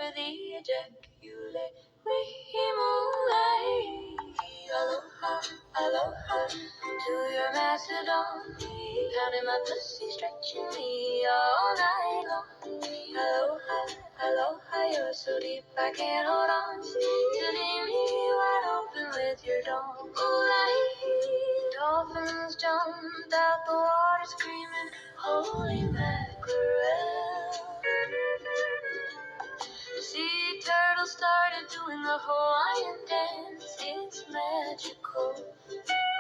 over the ejaculate. We moonlight. Aloha, aloha to your mastodon. Pounding my pussy, stretching me all night long. Aloha, aloha, you're so deep I can't hold on. To leave me wide open with your dome. Dolphins jumped out the water screaming, holy mackerel. Sea turtle started doing the Hawaiian dance. It's magical.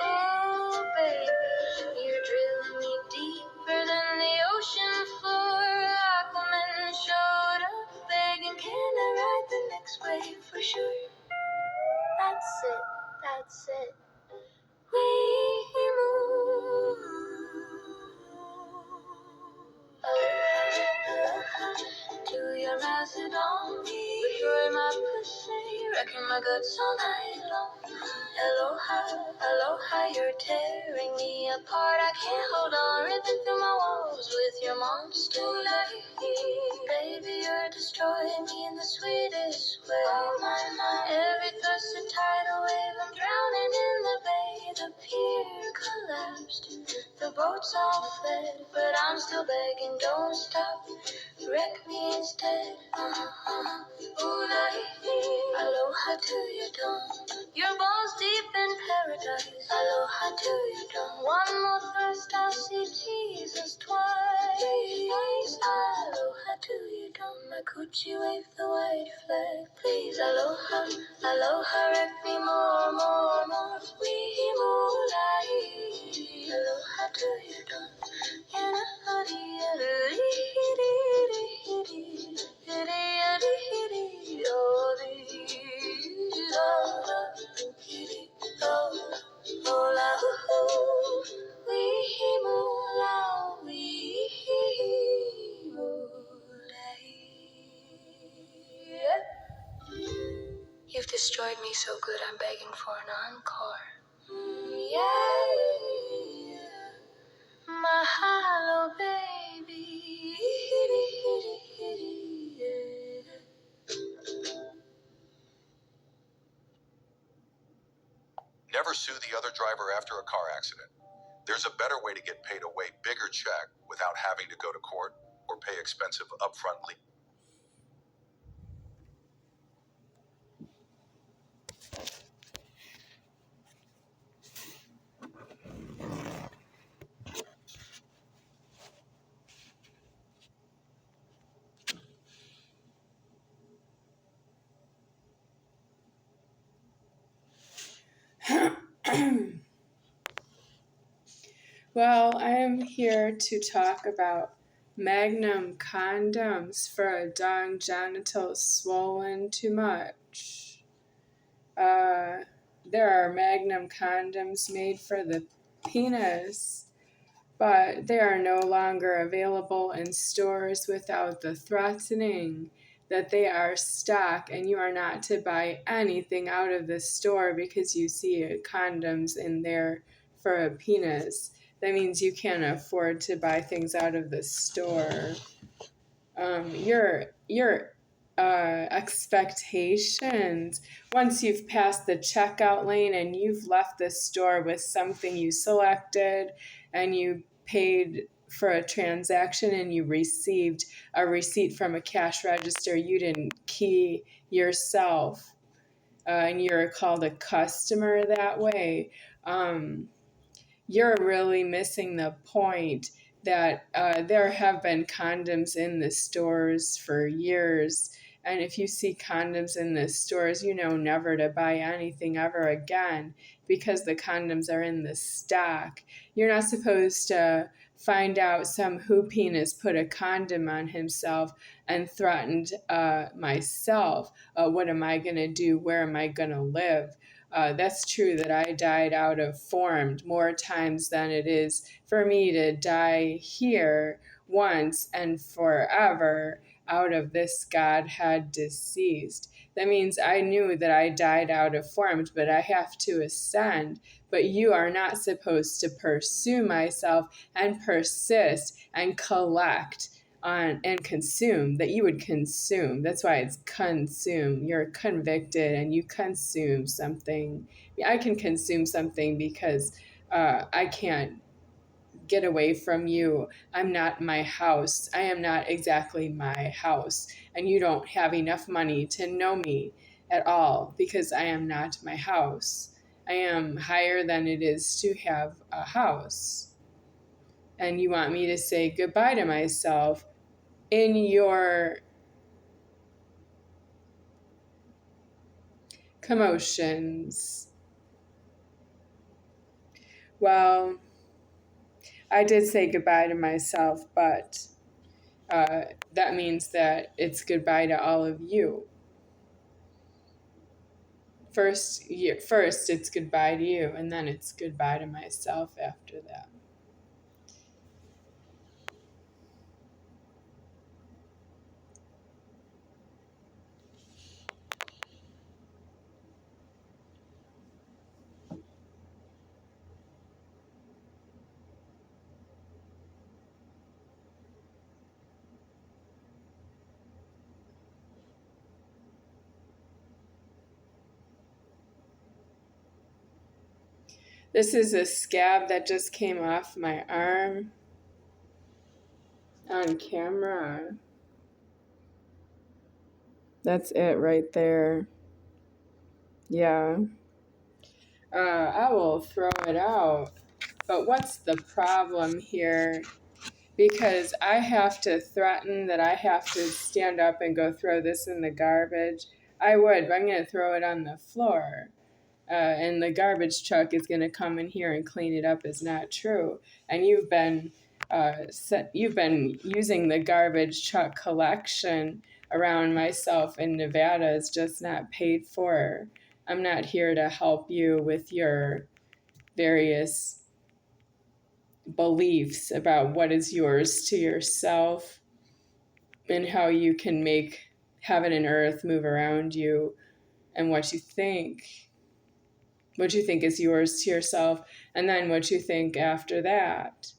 Oh, baby, you're drilling me deeper than the ocean floor. Aquaman showed up begging, can I ride the next wave for sure? That's it, that's it. We move. Aloha to your mastodon. Destroy my pussy, wrecking my guts all night long. Aloha, aloha, you're tearing me apart. I can't hold on, ripping through my walls with your monster life. Baby, you're destroying me in the sweetest way. Oh, my. Every thrust a tidal wave, I'm drowning in the bay. The pier collapsed, the boat's all fled, but I'm still begging, don't stop. Wreck me instead. Aloha to your dawn. Your balls deep in paradise. Aloha to your dawn. One more thrust, I'll see Jesus twice. Aloha to your dawn. My coochie wave the white flag. Please, aloha, aloha, wreck me more. We moonlight. Aloha to your dawn. You've destroyed me so good, I'm begging for an encore. Yeah. Mahalo, baby. Never sue the other driver after a car accident. There's a better way to get paid a way bigger check without having to go to court or pay expensive upfront legal. Well, I am here to talk about Magnum condoms for a dong genitals swollen too much. There are Magnum condoms made for the penis, but they are no longer available in stores without the threatening that they are stock, and you are not to buy anything out of the store because you see condoms in there for a penis. That means you can't afford to buy things out of the store. Your expectations, once you've passed the checkout lane and you've left the store with something you selected and you paid for a transaction and you received a receipt from a cash register you didn't key yourself, and you're called a customer that way, you're really missing the point that there have been condoms in the stores for years. And if you see condoms in the stores, you know never to buy anything ever again because the condoms are in the stock. You're not supposed to find out some whopenis put a condom on himself and threatened myself. What am I going to do? Where am I going to live? That's true that I died out of formed more times than it is for me to die here once and forever out of this Godhead deceased. That means I knew that I died out of formed, but I have to ascend. But you are not supposed to pursue myself and persist and collect on and consume, that you would consume. That's why it's consume. You're convicted and you consume something. I can consume something because I can't get away from you. I'm not my house. I am not exactly my house. And you don't have enough money to know me at all because I am not my house. I am higher than it is to have a house. And you want me to say goodbye to myself in your commotions. Well, I did say goodbye to myself, but that means that it's goodbye to all of you. First it's goodbye to you, and then it's goodbye to myself after that. This is a scab that just came off my arm on camera. That's it right there. Yeah. I will throw it out. But what's the problem here? Because I have to threaten that I have to stand up and go throw this in the garbage. I would, but I'm going to throw it on the floor. And the garbage truck is going to come in here and clean it up is not true. And you've been using the garbage truck collection around myself in Nevada is just not paid for. I'm not here to help you with your various beliefs about what is yours to yourself and how you can make heaven and earth move around you and what you think is yours to yourself, and then what you think after that.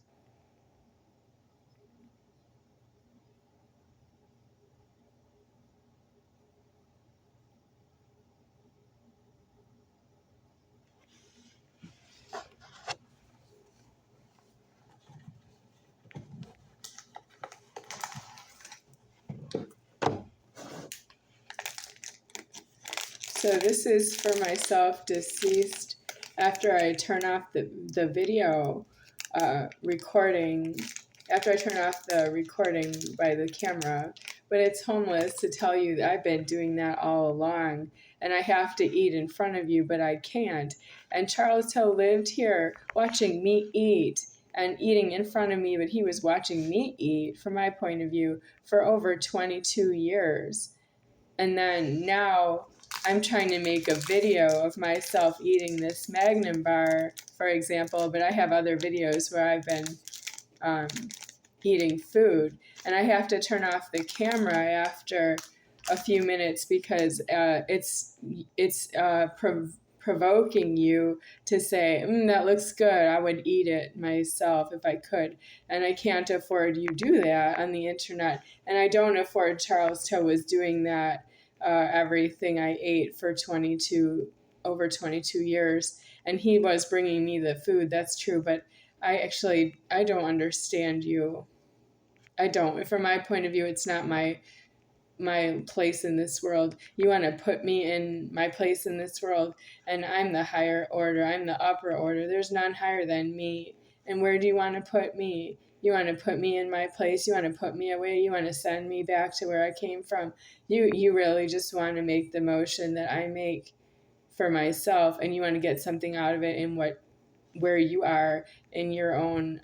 So this is for myself deceased after I turn off the video recording, after I turn off the recording by the camera. But it's homeless to tell you that I've been doing that all along, and I have to eat in front of you, but I can't. And Charles T lived here watching me eat and eating in front of me, but he was watching me eat, from my point of view, for over 22 years. And then now I'm trying to make a video of myself eating this Magnum bar, for example, but I have other videos where I've been eating food, and I have to turn off the camera after a few minutes because it's provoking you to say, that looks good, I would eat it myself if I could. And I can't afford you do that on the internet. And I don't afford Charles T was doing that everything I ate for over 22 years. And he was bringing me the food, that's true, but I don't understand you. I don't. From my point of view, it's not my place in this world. You want to put me in my place in this world, and I'm the higher order. I'm the upper order. There's none higher than me. And where do you want to put me? You want to put me in my place? You want to put me away? You want to send me back to where I came from? You really just want to make the motion that I make for myself, and you want to get something out of it in where you are in your own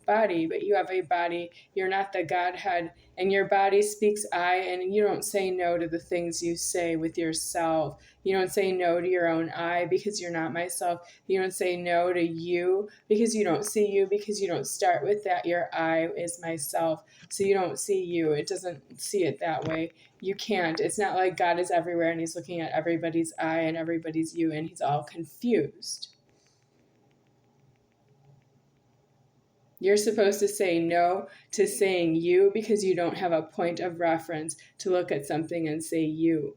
body. But you have a body, you're not the Godhead, and your body speaks I, and you don't say no to the things you say with yourself. You don't say no to your own I because you're not myself. You don't say no to you because you don't see you, because you don't start with that. Your I is myself, so you don't see you. It doesn't see it that way. You can't. It's not like God is everywhere and he's looking at everybody's I and everybody's you, and he's all confused. You're supposed to say no to saying you because you don't have a point of reference to look at something and say you.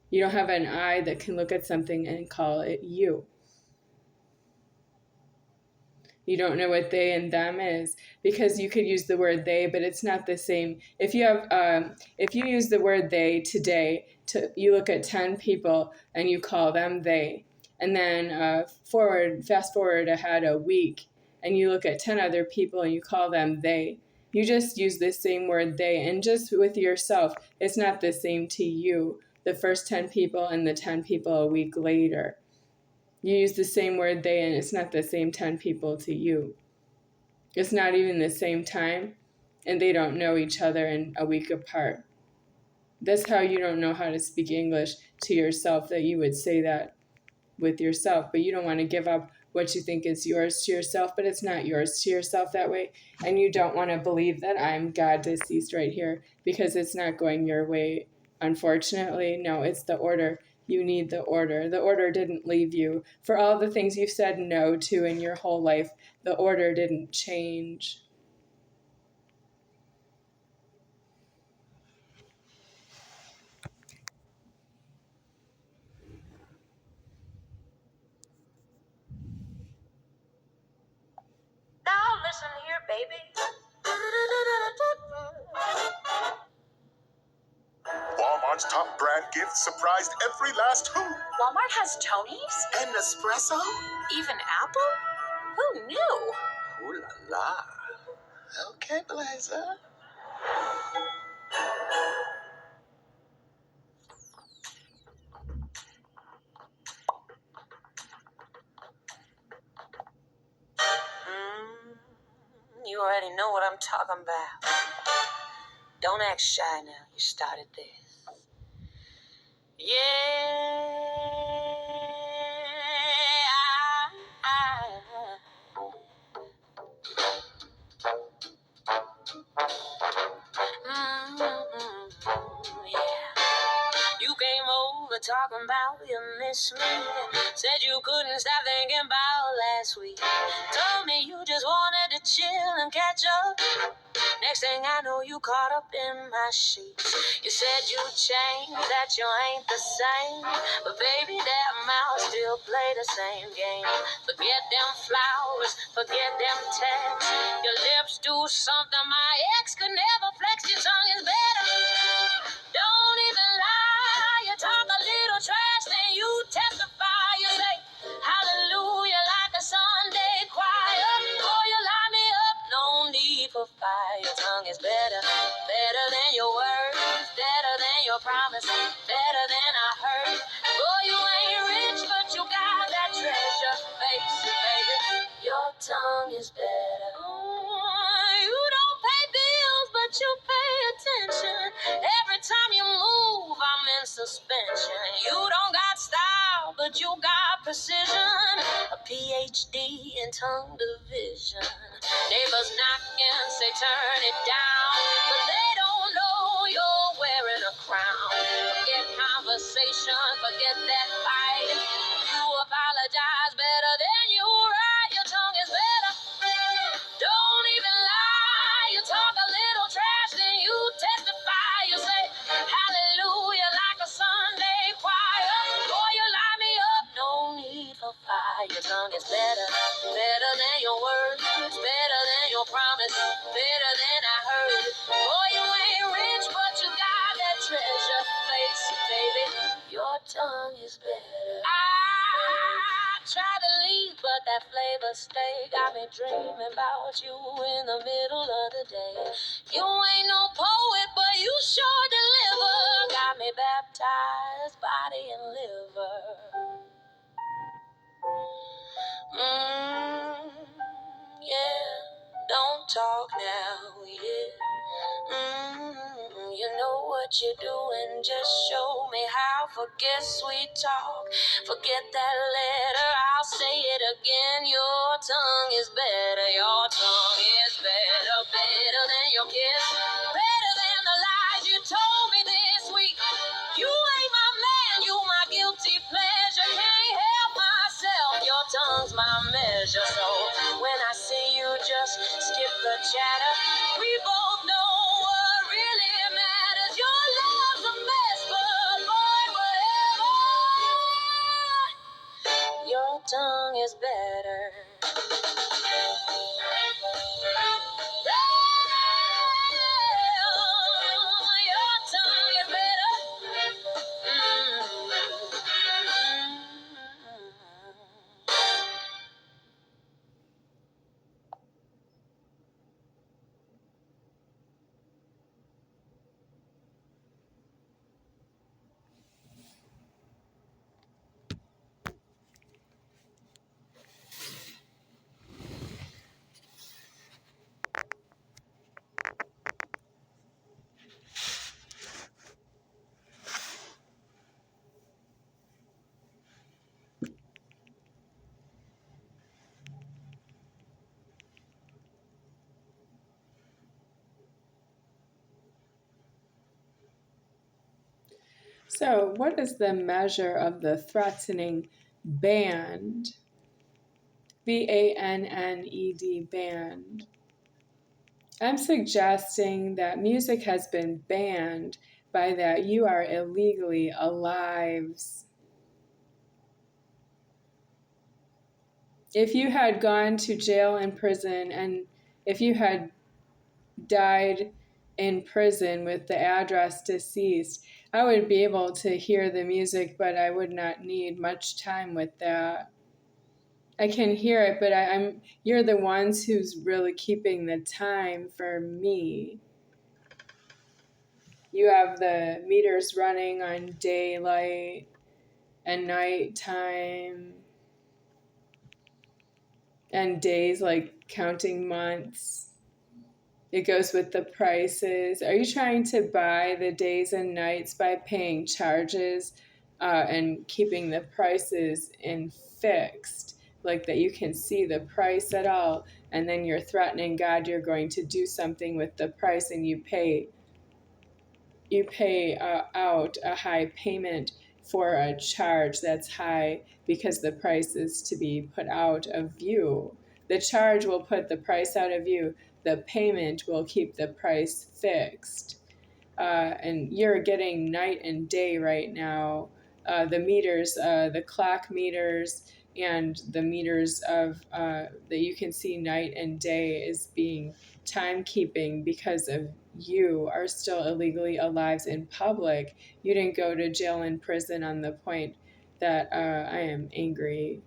You don't have an eye that can look at something and call it you. You don't know what they and them is because you could use the word they, but it's not the same. If you use the word they today, you look at 10 people and you call them they, and then fast forward ahead a week, and you look at 10 other people and you call them they. You just use the same word they, and just with yourself, it's not the same to you. The first 10 people and the 10 people a week later. You use the same word they, and it's not the same 10 people to you. It's not even the same time, and they don't know each other in a week apart. That's how you don't know how to speak English to yourself, that you would say that with yourself, but you don't want to give up what you think is yours to yourself, but it's not yours to yourself that way, and you don't want to believe that I'm God deceased right here because it's not going your way. Unfortunately, no, it's the order. You need the order. The order didn't leave you. For all the things you've said no to in your whole life, the order didn't change. Now listen here, baby. Walmart's top brand gifts surprised every last who. Walmart has Tony's? And espresso? Even Apple? Who knew? Ooh la la. Okay, Blazer. You already know what I'm talking about. Don't act shy now. You started this. Yeah. Yeah. You came over talking about you miss me. Said you couldn't stop thinking about last week. Told me you just wanted to chill and catch up. Next thing I know, you caught up in my sheets. You said you changed, that you ain't the same. But baby, that mouth still play the same game. Forget them flowers, forget them texts. Your lips do something my ex could never flex. Your tongue is better. Don't even lie. You talk a little trash, then you testify. You say hallelujah like a Sunday choir. Oh, you lie me up, no need for fire. Your tongue is better, better than your words, better than your promise, better than I heard. Boy, you ain't rich, but you got that treasure. Face it, baby, your tongue is better. You don't pay bills, but you pay attention. Every time you move, I'm in suspension. You don't got style, but you got precision. A PhD in tongue division. Neighbors knocking, say turn it down, but they don't know you're wearing a crown. Forget conversation, forget that fight. You apologize better than you write. Your tongue is better. Don't even lie. You talk a little trash, then you testify. You say hallelujah like a Sunday choir. Boy, you lie me up, no need for fire. Your tongue is better, better than your words, better than your promise, better than I heard. Boy, you ain't rich, but you got that treasure. Face it, baby, your tongue is better. I try to leave, but that flavor stay. Got me dreaming about you in the middle of the day. You ain't no poet, but you sure deliver. Got me baptized, body and liver. Yeah, don't talk now, yeah. You know what you're doing, just show me how. Forget sweet talk, forget that letter. I'll say it again, your tongue is better. Your tongue is better, better than your kiss, better than the lies you told me this week. You ain't my man, you my guilty pleasure. Can't help myself, your tongue's my measure. So when I see you, just the chatter. We both know what really matters. Your love's a mess, but boy, whatever. Your tongue is better. Your tongue is better. So, what is the measure of the threatening band? BANNED, band. I'm suggesting that music has been banned, by that you are illegally alive. If you had gone to jail and prison, and if you had died in prison with the address deceased, I would be able to hear the music, but I would not need much time with that. I can hear it, but you're the ones who's really keeping the time for me. You have the meters running on daylight and nighttime and days, like counting months. It goes with the prices. Are you trying to buy the days and nights by paying charges and keeping the prices in fixed, like that you can see the price at all, and then you're threatening God you're going to do something with the price, and you pay out a high payment for a charge that's high because the price is to be put out of view. The charge will put the price out of view. The payment will keep the price fixed. And you're getting night and day right now. The meters, the clock meters, and the meters of that you can see night and day is being timekeeping because of you are still illegally alive in public. You didn't go to jail and prison on the point that I am angry.